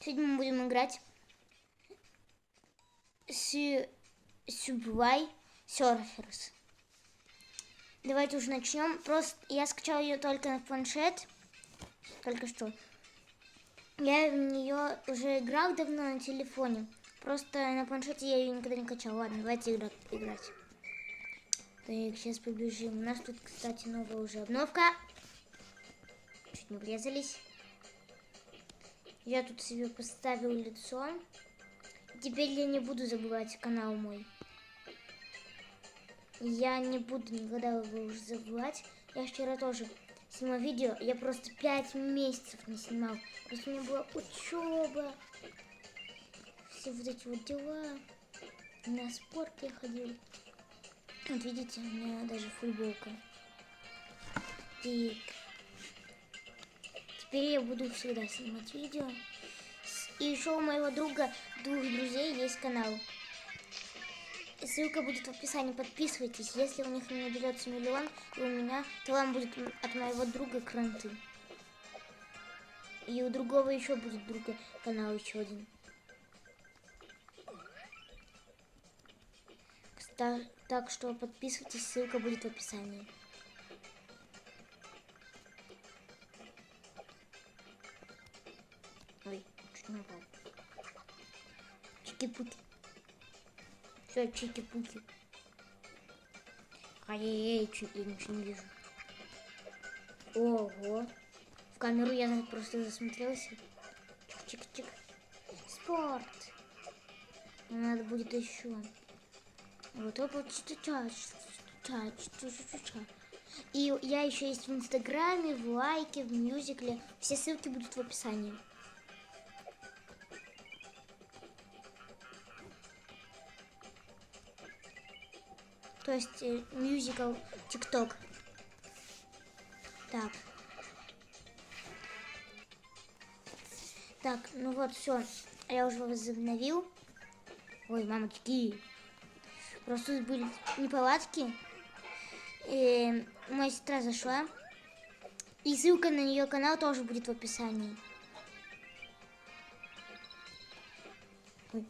Сегодня мы будем играть Subway Surfers. Давайте уже начнем. Просто я скачал ее только на планшет. Только что. Я в нее уже играл давно на телефоне. Просто на планшете я ее никогда не качал. Ладно, давайте играть. Так, сейчас побежим. У нас тут, кстати, новая уже обновка. Чуть не врезались. Я тут себе поставил лицо. Теперь я не буду забывать канал мой. Я не буду никогда его уже забывать. Я вчера тоже снимал видео. Я просто 5 месяцев не снимал. Просто у меня была учеба. Все вот эти вот дела. На спорт я ходил. Вот видите, у меня даже футболка. Так. Теперь я буду всегда снимать видео. И еще у моего друга, двух друзей, есть канал. Ссылка будет в описании. Подписывайтесь. Если у них не наберется миллион, и у меня, то вам будет от моего друга кранты. И у другого еще будет друга канал еще один. Так что подписывайтесь, ссылка будет в описании. Ой, чуть не упал. Чики-пуки. Все, чики-пуки. Ай-яй-яй, я ничего не вижу. Ого. В камеру я просто засмотрелся. Чик-чик-чик. Спорт. Надо будет еще. Вот это вот. И я еще есть в Инстаграме, в Лайке, в Мюзикле. Все ссылки будут в описании. То есть мюзикл ТикТок. Так. Так, ну вот, все. Я уже возобновил. Ой, мамочки. Просто тут были неполадки. И моя сестра зашла. И ссылка на ее канал тоже будет в описании.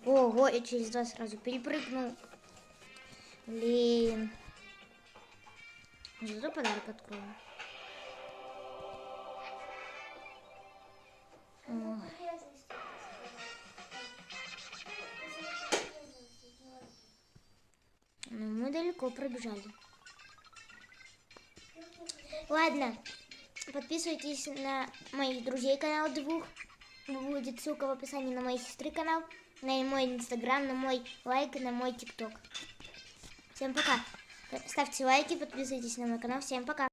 Ого, я через два сразу перепрыгнул. Блин. Зато подарок открою. Ну, мы далеко пробежали. Ладно, подписывайтесь на моих друзей канал двух. Будет ссылка в описании на моей сестры канал, на мой инстаграм, на мой лайк, на мой тикток. Всем пока. Ставьте лайки, подписывайтесь на мой канал. Всем пока.